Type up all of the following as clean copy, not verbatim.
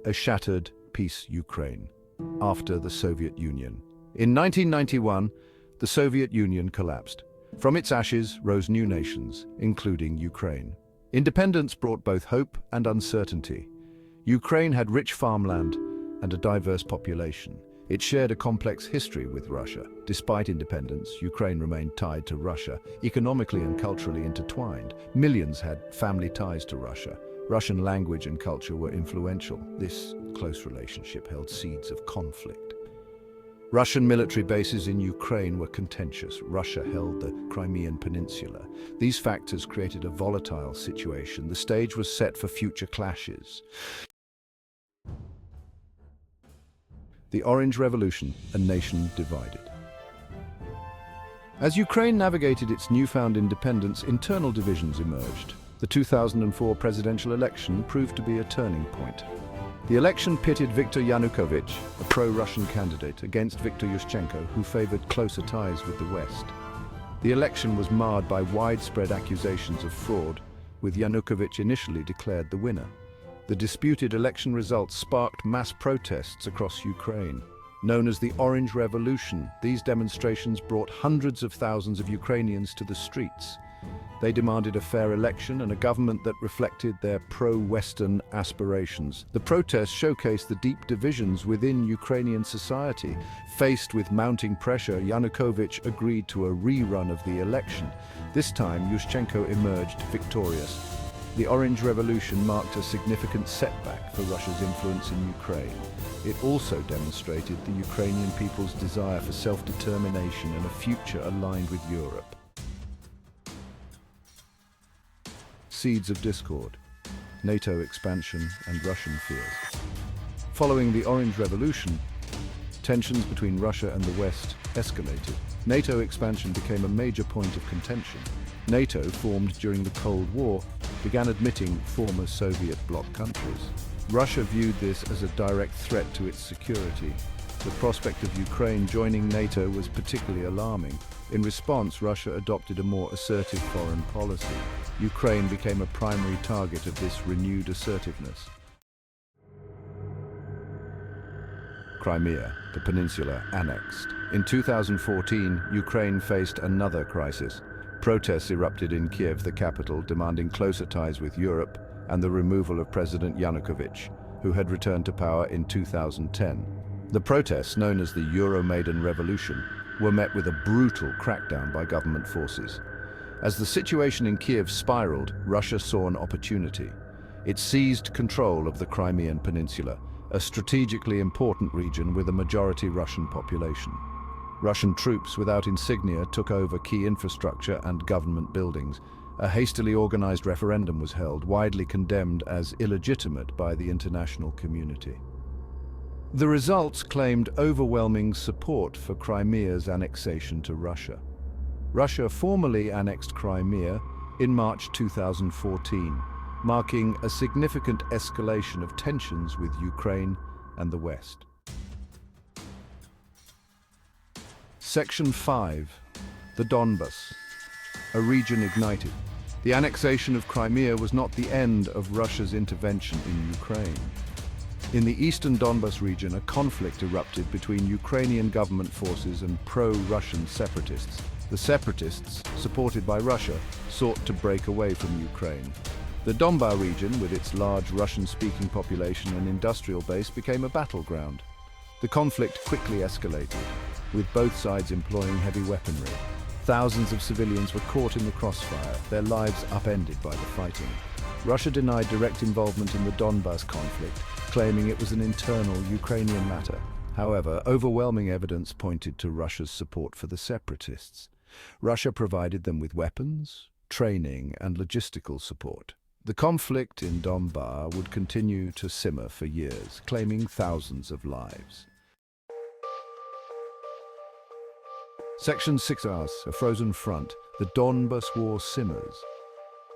a shattered peace Ukraine after the Soviet Union. In 1991, the Soviet Union collapsed. From its ashes rose new nations, including Ukraine. Independence brought both hope and uncertainty. Ukraine had rich farmland and a diverse population. It shared a complex history with Russia. Despite independence, Ukraine remained tied to Russia, economically and culturally intertwined. Millions had family ties to Russia. Russian language and culture were influential. This close relationship held seeds of conflict. Russian military bases in Ukraine were contentious. Russia held the Crimean Peninsula. These factors created a volatile situation. The stage was set for future clashes. The Orange Revolution, a nation divided. As Ukraine navigated its newfound independence, internal divisions emerged. The 2004 presidential election proved to be a turning point. The election pitted Viktor Yanukovych, a pro-Russian candidate, against Viktor Yushchenko, who favored closer ties with the West. The election was marred by widespread accusations of fraud, with Yanukovych initially declared the winner. The disputed election results sparked mass protests across Ukraine. Known as the Orange Revolution, these demonstrations brought hundreds of thousands of Ukrainians to the streets. They demanded a fair election and a government that reflected their pro-Western aspirations. The protests showcased the deep divisions within Ukrainian society. Faced with mounting pressure, Yanukovych agreed to a rerun of the election. This time, Yushchenko emerged victorious. The Orange Revolution marked a significant setback for Russia's influence in Ukraine. It also demonstrated the Ukrainian people's desire for self-determination and a future aligned with Europe. Seeds of discord, NATO expansion and Russian fears. Following the Orange Revolution, tensions between Russia and the West escalated. NATO expansion became a major point of contention. NATO, formed during the Cold War, began admitting former Soviet bloc countries. Russia viewed this as a direct threat to its security. The prospect of Ukraine joining NATO was particularly alarming. In response, Russia adopted a more assertive foreign policy. Ukraine became a primary target of this renewed assertiveness. Crimea, the peninsula, annexed. In 2014, Ukraine faced another crisis. Protests erupted in Kiev, the capital, demanding closer ties with Europe and the removal of President Yanukovych, who had returned to power in 2010. The protests, known as the Euromaidan Revolution, were met with a brutal crackdown by government forces. As the situation in Kiev spiraled, Russia saw an opportunity. It seized control of the Crimean Peninsula, a strategically important region with a majority Russian population. Russian troops without insignia took over key infrastructure and government buildings. A hastily organized referendum was held, widely condemned as illegitimate by the international community. The results claimed overwhelming support for Crimea's annexation to Russia. Russia formally annexed Crimea in March 2014, marking a significant escalation of tensions with Ukraine and the West. Section 5. The Donbas, a region ignited. The annexation of Crimea was not the end of Russia's intervention in Ukraine. In the eastern Donbas region, a conflict erupted between Ukrainian government forces and pro-Russian separatists. The separatists, supported by Russia, sought to break away from Ukraine. The Donbas region, with its large Russian-speaking population and industrial base, became a battleground. The conflict quickly escalated, with both sides employing heavy weaponry. Thousands of civilians were caught in the crossfire, their lives upended by the fighting. Russia denied direct involvement in the Donbas conflict, claiming it was an internal Ukrainian matter. However, overwhelming evidence pointed to Russia's support for the separatists. Russia provided them with weapons, training, and logistical support. The conflict in Donbas would continue to simmer for years, claiming thousands of lives. Section 6 asks, a frozen front, the Donbas war simmers.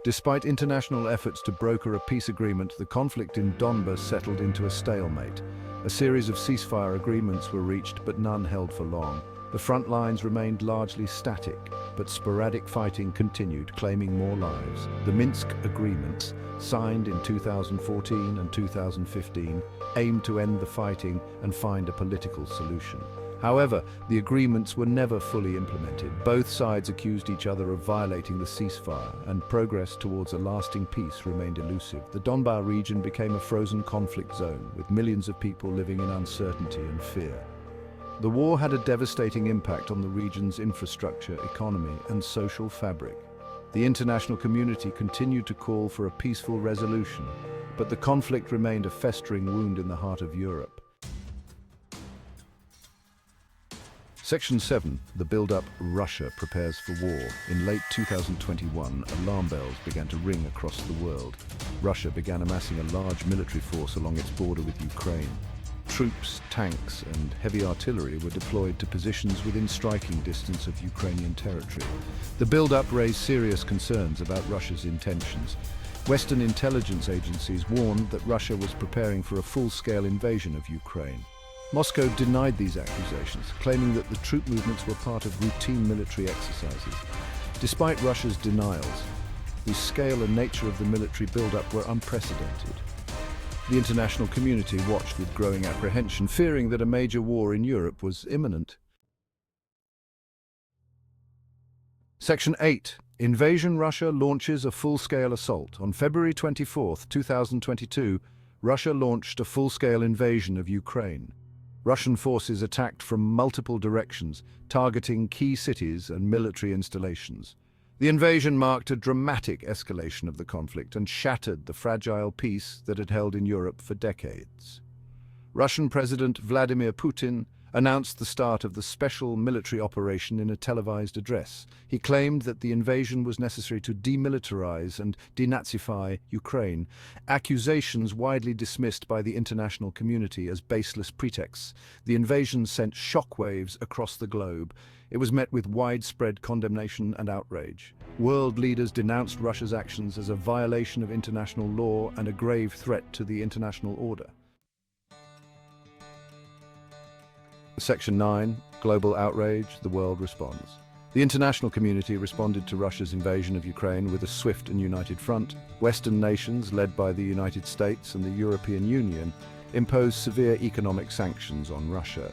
Despite international efforts to broker a peace agreement, the conflict in Donbas settled into a stalemate. A series of ceasefire agreements were reached, but none held for long. The front lines remained largely static, but sporadic fighting continued, claiming more lives. The Minsk agreements, signed in 2014 and 2015, aimed to end the fighting and find a political solution. However, the agreements were never fully implemented. Both sides accused each other of violating the ceasefire, and progress towards a lasting peace remained elusive. The Donbas region became a frozen conflict zone, with millions of people living in uncertainty and fear. The war had a devastating impact on the region's infrastructure, economy, and social fabric. The international community continued to call for a peaceful resolution, but the conflict remained a festering wound in the heart of Europe. Section 7. The build-up. Russia prepares for war. In late 2021, alarm bells began to ring across the world. Russia began amassing a large military force along its border with Ukraine. Troops, tanks, and heavy artillery were deployed to positions within striking distance of Ukrainian territory. The build-up raised serious concerns about Russia's intentions. Western intelligence agencies warned that Russia was preparing for a full-scale invasion of Ukraine. Moscow denied these accusations, claiming that the troop movements were part of routine military exercises. Despite Russia's denials, the scale and nature of the military build-up were unprecedented. The international community watched with growing apprehension, fearing that a major war in Europe was imminent. Section 8. Invasion. Russia launches a full-scale assault. On February 24, 2022, Russia launched a full-scale invasion of Ukraine. Russian forces attacked from multiple directions, targeting key cities and military installations. The invasion marked a dramatic escalation of the conflict and shattered the fragile peace that had held in Europe for decades. Russian President Vladimir Putin announced the start of the special military operation in a televised address. He claimed that the invasion was necessary to demilitarize and denazify Ukraine, accusations widely dismissed by the international community as baseless pretexts. The invasion sent shockwaves across the globe. It was met with widespread condemnation and outrage. World leaders denounced Russia's actions as a violation of international law and a grave threat to the international order. Section 9. Global outrage. The world responds. The international community responded to Russia's invasion of Ukraine with a swift and united front. Western nations, led by the United States and the European Union, imposed severe economic sanctions on Russia.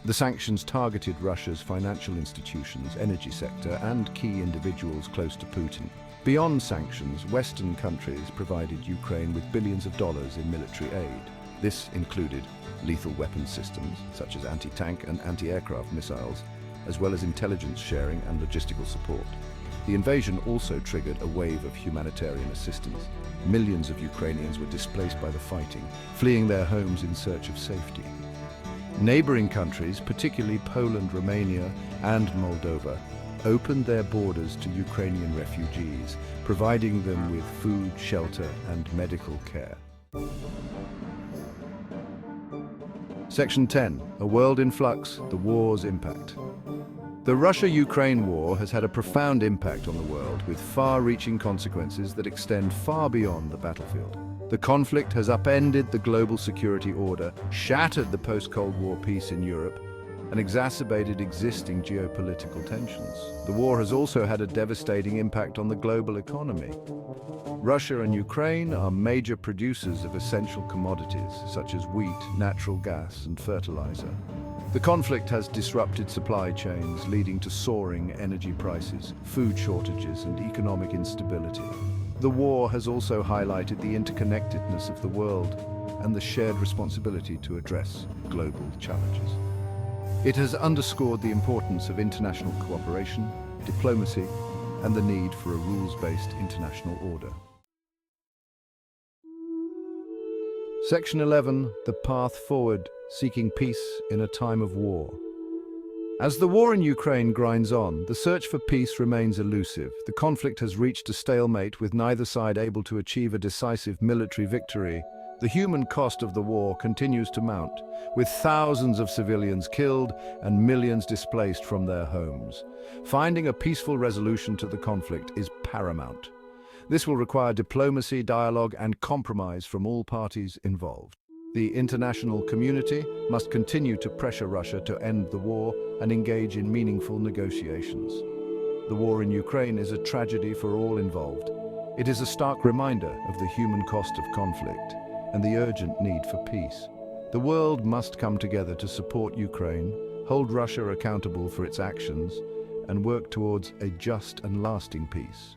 The sanctions targeted Russia's financial institutions, energy sector, and key individuals close to Putin. Beyond sanctions, Western countries provided Ukraine with billions of dollars in military aid. This included lethal weapons systems, such as anti-tank and anti-aircraft missiles, as well as intelligence sharing and logistical support. The invasion also triggered a wave of humanitarian assistance. Millions of Ukrainians were displaced by the fighting, fleeing their homes in search of safety. Neighboring countries, particularly Poland, Romania, and Moldova, opened their borders to Ukrainian refugees, providing them with food, shelter, and medical care. Section 10. A world in flux. The war's impact. The Russia-Ukraine war has had a profound impact on the world, with far-reaching consequences that extend far beyond the battlefield. The conflict has upended the global security order, shattered the post-Cold War peace in Europe, and exacerbated existing geopolitical tensions. The war has also had a devastating impact on the global economy. Russia and Ukraine are major producers of essential commodities such as wheat, natural gas, and fertilizer. The conflict has disrupted supply chains, leading to soaring energy prices, food shortages, and economic instability. The war has also highlighted the interconnectedness of the world and the shared responsibility to address global challenges. It has underscored the importance of international cooperation, diplomacy, and the need for a rules-based international order. Section 11. The path forward. Seeking peace in a time of war. As the war in Ukraine grinds on, the search for peace remains elusive. The conflict has reached a stalemate, with neither side able to achieve a decisive military victory. The human cost of the war continues to mount, with thousands of civilians killed and millions displaced from their homes. Finding a peaceful resolution to the conflict is paramount. This will require diplomacy, dialogue, and compromise from all parties involved. The international community must continue to pressure Russia to end the war and engage in meaningful negotiations. The war in Ukraine is a tragedy for all involved. It is a stark reminder of the human cost of conflict and the urgent need for peace. The world must come together to support Ukraine, hold Russia accountable for its actions, and work towards a just and lasting peace.